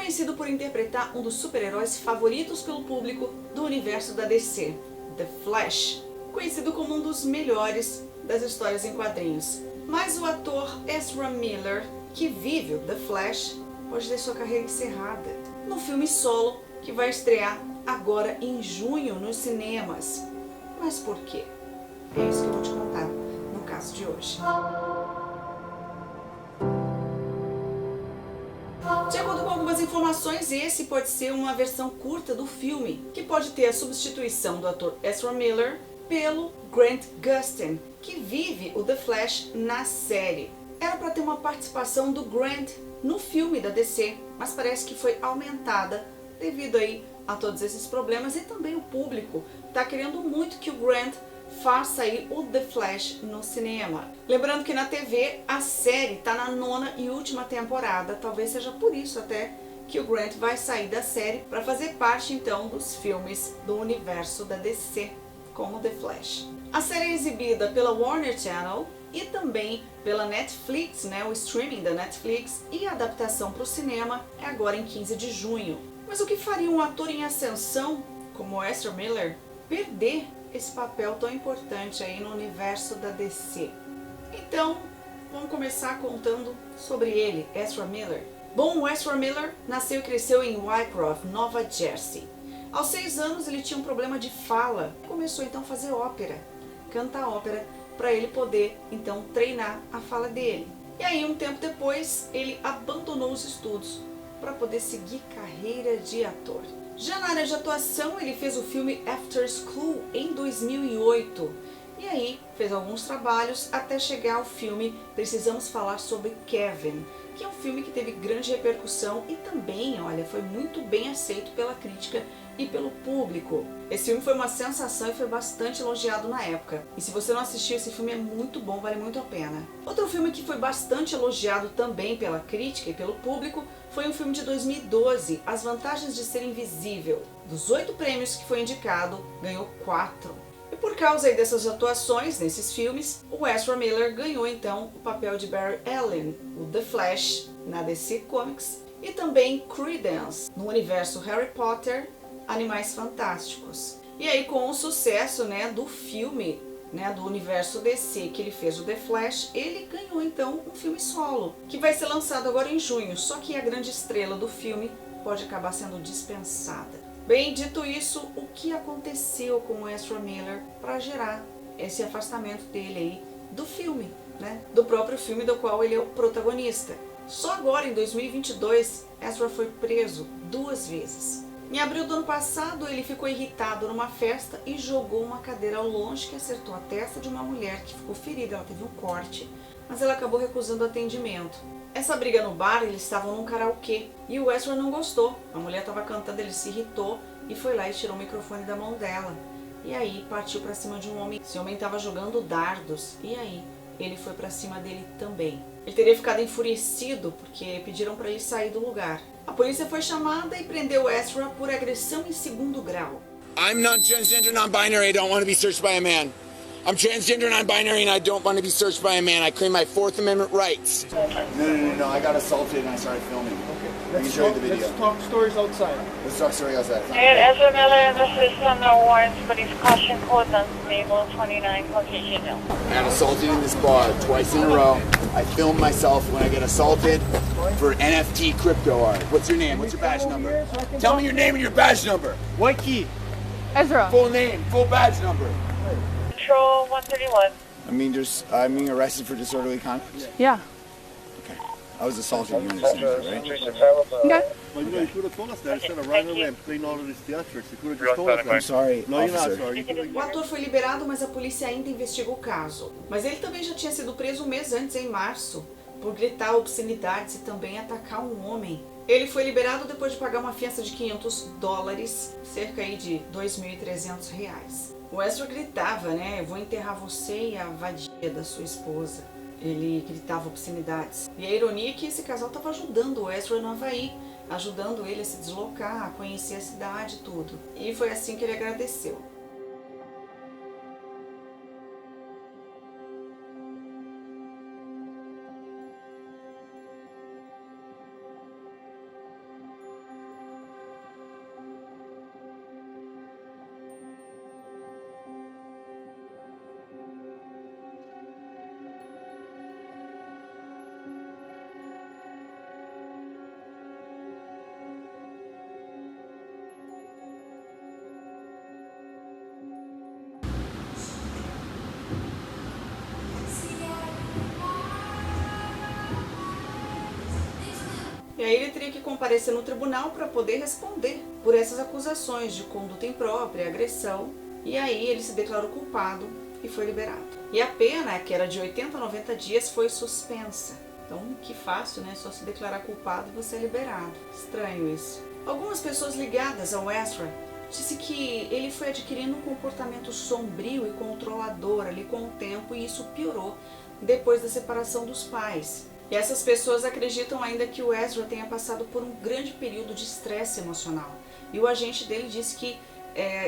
conhecido por interpretar um dos super-heróis favoritos pelo público do universo da DC, The Flash, conhecido como um dos melhores das histórias em quadrinhos. Mas o ator Ezra Miller, que vive o The Flash, pode ter sua carreira encerrada no filme solo que vai estrear agora em junho nos cinemas. Mas por quê? É isso que eu vou te contar no caso de hoje. De acordo com algumas informações, esse pode ser uma versão curta do filme, que pode ter a substituição do ator Ezra Miller pelo Grant Gustin, que vive o The Flash na série. Era para ter uma participação do Grant no filme da DC, mas parece que foi aumentada devido aí a todos esses problemas, e também o público está querendo muito que o Grant faça aí o The Flash no cinema. Lembrando que na TV a série está na 9ª e última temporada, talvez seja por isso até que o Grant vai sair da série para fazer parte então dos filmes do universo da DC, como The Flash. A série é exibida pela Warner Channel e também pela Netflix, o streaming da Netflix, e a adaptação para o cinema é agora em 15 de junho. Mas o que faria um ator em ascensão, como Ezra Miller, perder esse papel tão importante aí no universo da DC? Então, vamos começar contando sobre ele, Ezra Miller. Bom, o Ezra Miller nasceu e cresceu em Wycroft, Nova Jersey. Aos 6 anos ele tinha um problema de fala. Começou então a fazer ópera, cantar ópera, para ele poder então treinar a fala dele. E aí, um tempo depois, ele abandonou os estudos para poder seguir carreira de ator. Já na área de atuação, ele fez o filme After School em 2008. E aí, fez alguns trabalhos até chegar ao filme Precisamos Falar sobre Kevin, que é um filme que teve grande repercussão e também, olha, foi muito bem aceito pela crítica e pelo público. Esse filme foi uma sensação e foi bastante elogiado na época. E se você não assistiu, esse filme é muito bom, vale muito a pena. Outro filme que foi bastante elogiado também pela crítica e pelo público foi um filme de 2012, As Vantagens de Ser Invisível. Dos 8 prêmios que foi indicado, ganhou 4. E por causa aí dessas atuações nesses filmes, o Ezra Miller ganhou então o papel de Barry Allen, o The Flash, na DC Comics, e também Credence, no universo Harry Potter, Animais Fantásticos. E aí, com o sucesso do filme, do universo DC, que ele fez o The Flash, ele ganhou então um filme solo, que vai ser lançado agora em junho, só que a grande estrela do filme pode acabar sendo dispensada. Bem, dito isso, o que aconteceu com o Ezra Miller para gerar esse afastamento dele aí do filme, do próprio filme do qual ele é o protagonista? Só agora, em 2022, Ezra foi preso 2 vezes. Em abril do ano passado, ele ficou irritado numa festa e jogou uma cadeira ao longe que acertou a testa de uma mulher que ficou ferida. Ela teve um corte, mas ela acabou recusando atendimento. Essa briga no bar, eles estavam num karaokê e o Ezra não gostou. A mulher estava cantando, ele se irritou e foi lá e tirou o microfone da mão dela. E aí partiu para cima de um homem. Esse homem estava jogando dardos e aí ele foi para cima dele também. Ele teria ficado enfurecido porque pediram para ele sair do lugar. A polícia foi chamada e prendeu Ezra por agressão em 2º grau. I'm not transgender, non-binary. I don't want to be searched by a man. I'm transgender, non-binary, and I don't want to be searched by a man. I claim my 4th Amendment rights. No. I got assaulted and I started filming. Let me show you the video. Let's talk stories outside. Let's talk story outside. Ezra Miller, this is under warrants for these caution codes on Mabel 29, Caucasian Hill. I got assaulted in this bar twice in a row. I film myself when I get assaulted for NFT crypto art. What's your name? What's your badge number? Tell me your name and your badge number. White key. Ezra. Full name, full badge number. Control 131. I'm being arrested for disorderly conduct. Yeah. Okay. I was assaulted, you understand, right? Okay. Well, you could have told us that instead of running away and playing all of these theatrics. You could have just told us that. I'm sorry, No, you're not officer. sorry. O ator foi liberado, mas a polícia ainda investiga o caso. Mas ele também já tinha sido preso um mês antes, em março, por gritar obscenidades e também atacar um homem. Ele foi liberado depois de pagar uma fiança de $500, cerca aí de R$2.300. O Ezra gritava, eu vou enterrar você e a vadia da sua esposa. Ele gritava obscenidades. E a ironia é que esse casal estava ajudando o Ezra no Havaí, ajudando ele a se deslocar, a conhecer a cidade e tudo. E foi assim que ele agradeceu. E aí ele teria que comparecer no tribunal para poder responder por essas acusações de conduta imprópria, agressão. E aí ele se declarou culpado e foi liberado. E a pena, que era de 80 a 90 dias, foi suspensa. Então, que fácil, né? Só se declarar culpado e você é liberado. Estranho isso. Algumas pessoas ligadas ao Ezra disse que ele foi adquirindo um comportamento sombrio e controlador ali com o tempo, e isso piorou depois da separação dos pais. E essas pessoas acreditam ainda que o Ezra tenha passado por um grande período de estresse emocional. E o agente dele disse que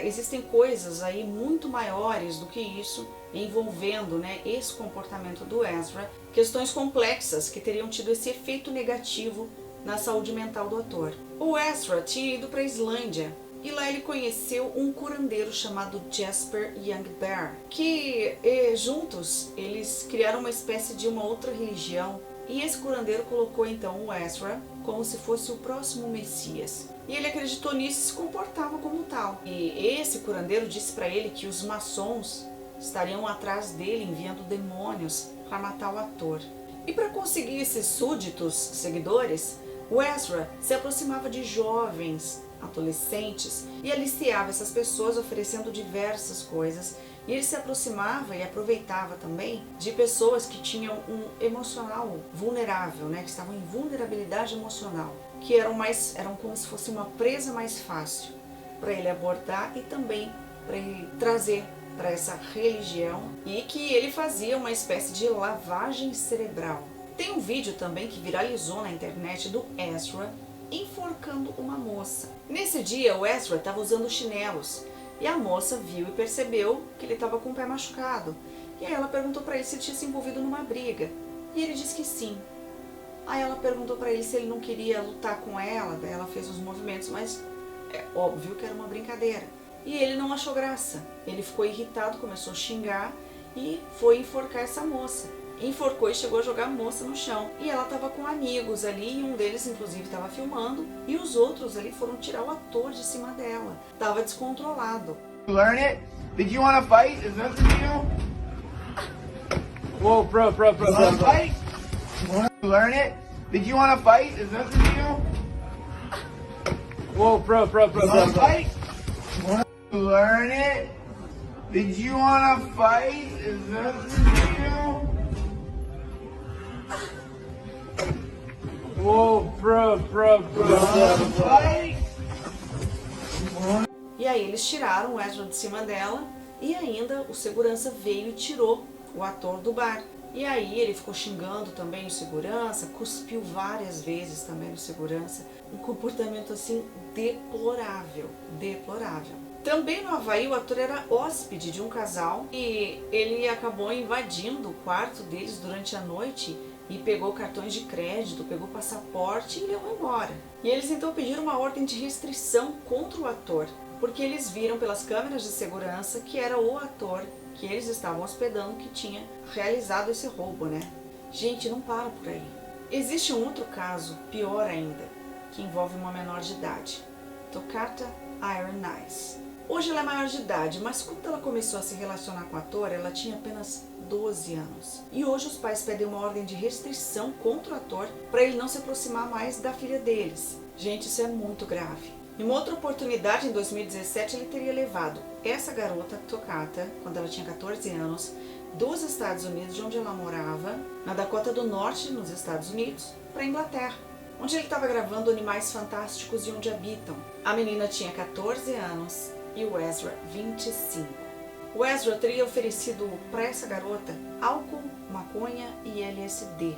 existem coisas aí muito maiores do que isso envolvendo, né, esse comportamento do Ezra, questões complexas que teriam tido esse efeito negativo na saúde mental do ator. O Ezra tinha ido para a Islândia e lá ele conheceu um curandeiro chamado Jasper Youngbear, que juntos eles criaram uma espécie de uma outra religião. E esse curandeiro colocou então o Ezra como se fosse o próximo Messias. E ele acreditou nisso e se comportava como tal. E esse curandeiro disse para ele que os maçons estariam atrás dele enviando demônios para matar o ator. E para conseguir esses súditos, seguidores, o Ezra se aproximava de jovens, adolescentes, e aliciava essas pessoas oferecendo diversas coisas. E ele se aproximava e aproveitava também de pessoas que tinham um emocional vulnerável, né, que estavam em vulnerabilidade emocional, que eram como se fosse uma presa mais fácil para ele abordar e também para ele trazer para essa religião, e que ele fazia uma espécie de lavagem cerebral. Tem um vídeo também que viralizou na internet do Ezra enforcando uma moça. Nesse dia o Ezra estava usando chinelos e a moça viu e percebeu que ele estava com o pé machucado. E aí ela perguntou para ele se ele tinha se envolvido numa briga. E ele disse que sim. Aí ela perguntou para ele se ele não queria lutar com ela. Daí ela fez os movimentos, mas é óbvio que era uma brincadeira. E ele não achou graça. Ele ficou irritado, começou a xingar e foi enforcar essa moça. Enforcou e chegou a jogar a moça no chão. E ela estava com amigos ali, e um deles inclusive estava filmando, e os outros ali foram tirar o ator de cima dela. Tava descontrolado. Learn it? Did you want to fight? Is that the deal? Whoa, bro. You want to fight? Learn it? Did you want to fight? Is that the deal? Whoa, bro. You want to fight? Learn it? Did you want to fight? Is that the deal? Whoa, bro. Fight? E aí eles tiraram o Ezra de cima dela, e ainda o segurança veio e tirou o ator do bar. E aí ele ficou xingando também o segurança, cuspiu várias vezes também no segurança. Um comportamento assim deplorável. Também no Havaí, o ator era hóspede de um casal e ele acabou invadindo o quarto deles durante a noite e pegou cartões de crédito, pegou passaporte e levou embora. E eles então pediram uma ordem de restrição contra o ator, porque eles viram pelas câmeras de segurança que era o ator que eles estavam hospedando que tinha realizado esse roubo, né? Gente, não para por aí. Existe um outro caso, pior ainda, que envolve uma menor de idade. Tocata Iron Eyes. Hoje ela é maior de idade, mas quando ela começou a se relacionar com o ator, ela tinha apenas 12 anos. E hoje os pais pedem uma ordem de restrição contra o ator para ele não se aproximar mais da filha deles. Gente, isso é muito grave. Em uma outra oportunidade, em 2017, ele teria levado essa garota, Tocata, quando ela tinha 14 anos, dos Estados Unidos, de onde ela morava, na Dakota do Norte, nos Estados Unidos, para a Inglaterra, onde ele estava gravando Animais Fantásticos e Onde Habitam. A menina tinha 14 anos e o Ezra 25. O Ezra teria oferecido para essa garota álcool, maconha e LSD.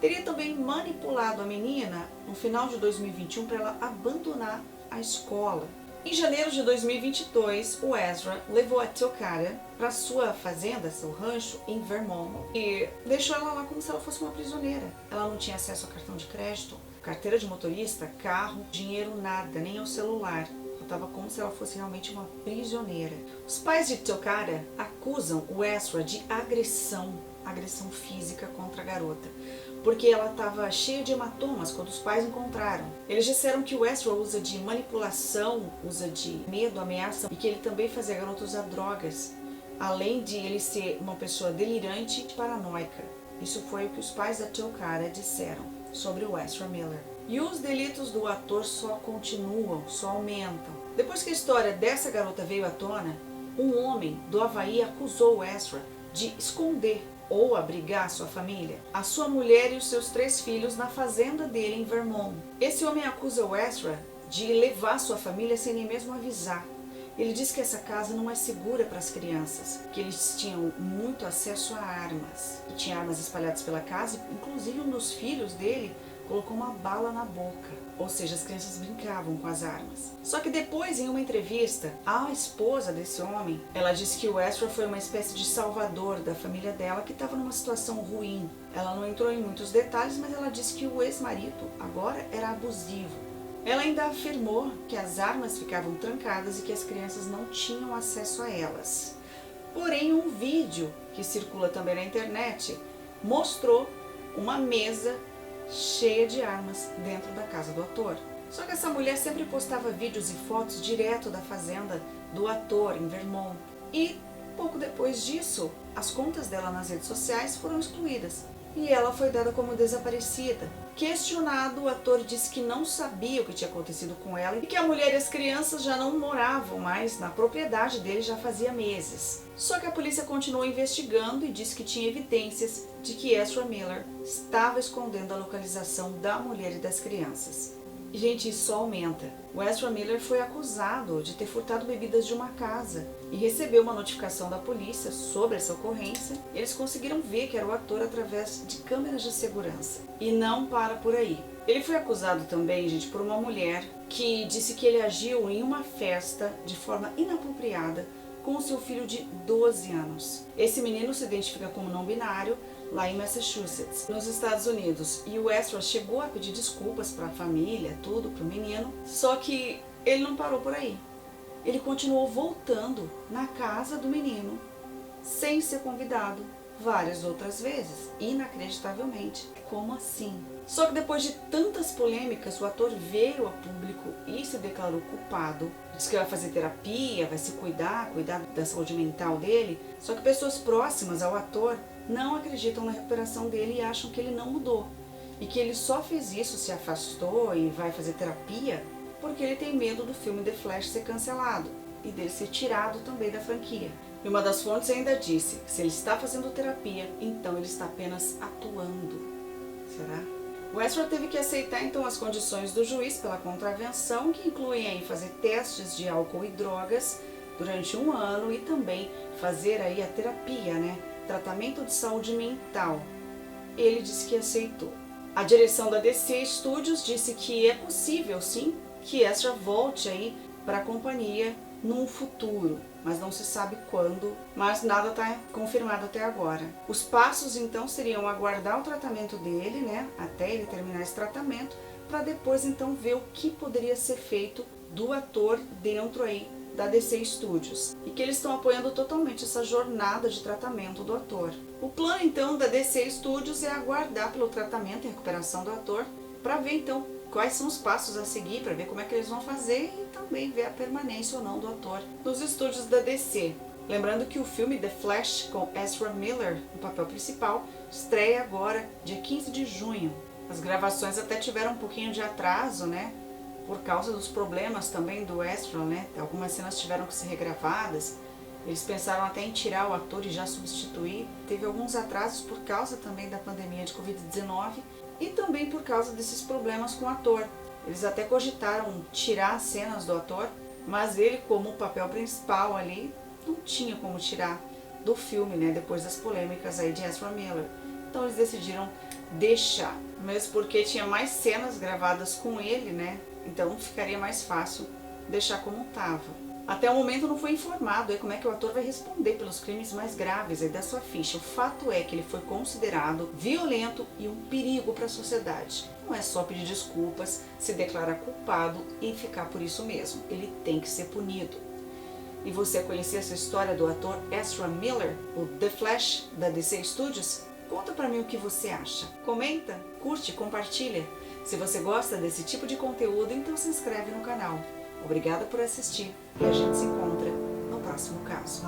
Teria também manipulado a menina no final de 2021 para ela abandonar a escola. Em janeiro de 2022, o Ezra levou a Tocata para sua fazenda, seu rancho, em Vermont, e deixou ela lá como se ela fosse uma prisioneira. Ela não tinha acesso a cartão de crédito, carteira de motorista, carro, dinheiro, nada, nem ao celular. Estava como se ela fosse realmente uma prisioneira. Os pais de Tocata acusam o Ezra de agressão física contra a garota, porque ela estava cheia de hematomas quando os pais encontraram. Eles disseram que o Ezra usa de manipulação, usa de medo, ameaça, e que ele também fazia a garota usar drogas, além de ele ser uma pessoa delirante e paranoica. Isso foi o que os pais da Tocata disseram sobre o Ezra Miller. E os delitos do ator só continuam, só aumentam. Depois que a história dessa garota veio à tona, um homem do Havaí acusou Ezra de esconder ou abrigar sua família, a sua mulher e os seus 3 filhos na fazenda dele em Vermont. Esse homem acusa o Ezra de levar sua família sem nem mesmo avisar. Ele diz que essa casa não é segura para as crianças, que eles tinham muito acesso a armas. E tinha armas espalhadas pela casa, inclusive um dos filhos dele colocou uma bala na boca. Ou seja, as crianças brincavam com as armas. Só que depois, em uma entrevista, a esposa desse homem, ela disse que o Ezra foi uma espécie de salvador da família dela, que estava numa situação ruim. Ela não entrou em muitos detalhes, mas ela disse que o ex-marido agora era abusivo. Ela ainda afirmou que as armas ficavam trancadas e que as crianças não tinham acesso a elas. Porém, um vídeo que circula também na internet mostrou uma mesa cheia de armas dentro da casa do ator. Só que essa mulher sempre postava vídeos e fotos direto da fazenda do ator em Vermont. E pouco depois disso, as contas dela nas redes sociais foram excluídas e ela foi dada como desaparecida. Questionado, o ator disse que não sabia o que tinha acontecido com ela e que a mulher e as crianças já não moravam mais na propriedade dele já fazia meses. Só que a polícia continuou investigando e disse que tinha evidências de que Ezra Miller estava escondendo a localização da mulher e das crianças. E, gente, isso só aumenta. O Ezra Miller foi acusado de ter furtado bebidas de uma casa e recebeu uma notificação da polícia sobre essa ocorrência. Eles conseguiram ver que era o ator através de câmeras de segurança. E não para por aí. Ele foi acusado também, gente, por uma mulher que disse que ele agiu em uma festa de forma inapropriada com o seu filho de 12 anos. Esse menino se identifica como não binário, lá em Massachusetts, nos Estados Unidos. E o Ezra chegou a pedir desculpas para a família, tudo, para o menino. Só que ele não parou por aí. Ele continuou voltando na casa do menino, sem ser convidado, várias outras vezes, inacreditavelmente. Como assim? Só que depois de tantas polêmicas, o ator veio a público e se declarou culpado. Disse que vai fazer terapia, vai se cuidar da saúde mental dele. Só que pessoas próximas ao ator não acreditam na recuperação dele e acham que ele não mudou. E que ele só fez isso, se afastou e vai fazer terapia, porque ele tem medo do filme The Flash ser cancelado e dele ser tirado também da franquia. E uma das fontes ainda disse que se ele está fazendo terapia, então ele está apenas atuando. Será? O Ezra teve que aceitar então as condições do juiz pela contravenção, que incluem aí fazer testes de álcool e drogas durante 1 ano e também fazer aí a terapia, né? Tratamento de saúde mental. Ele disse que aceitou. A direção da DC Studios disse que é possível, sim, que Ezra volte aí para a companhia num futuro, mas não se sabe quando, mas nada está confirmado até agora. Os passos então seriam aguardar o tratamento dele, né, até ele terminar esse tratamento, para depois então ver o que poderia ser feito do ator dentro aí da DC Studios, e que eles estão apoiando totalmente essa jornada de tratamento do ator. O plano então da DC Studios é aguardar pelo tratamento e recuperação do ator, para ver então quais são os passos a seguir, para ver como é que eles vão fazer e também ver a permanência ou não do ator nos estúdios da DC. Lembrando que o filme The Flash, com Ezra Miller no papel principal, estreia agora, dia 15 de junho. As gravações até tiveram um pouquinho de atraso, né? Por causa dos problemas também do Ezra, né? Algumas cenas tiveram que ser regravadas. Eles pensaram até em tirar o ator e já substituir. Teve alguns atrasos por causa também da pandemia de Covid-19 e também por causa desses problemas com o ator. Eles até cogitaram tirar as cenas do ator, mas ele, como o papel principal ali, não tinha como tirar do filme, né? Depois das polêmicas aí de Ezra Miller. Então eles decidiram deixar, mesmo porque tinha mais cenas gravadas com ele, né? Então ficaria mais fácil deixar como estava. Até o momento não foi informado como é que o ator vai responder pelos crimes mais graves aí da sua ficha. O fato é que ele foi considerado violento e um perigo para a sociedade. Não é só pedir desculpas, se declarar culpado e ficar por isso mesmo. Ele tem que ser punido. E você conhecia essa história do ator Ezra Miller, o The Flash da DC Studios? Conta pra mim o que você acha. Comenta, curte, compartilha. Se você gosta desse tipo de conteúdo, então se inscreve no canal. Obrigada por assistir e a gente se encontra no próximo caso.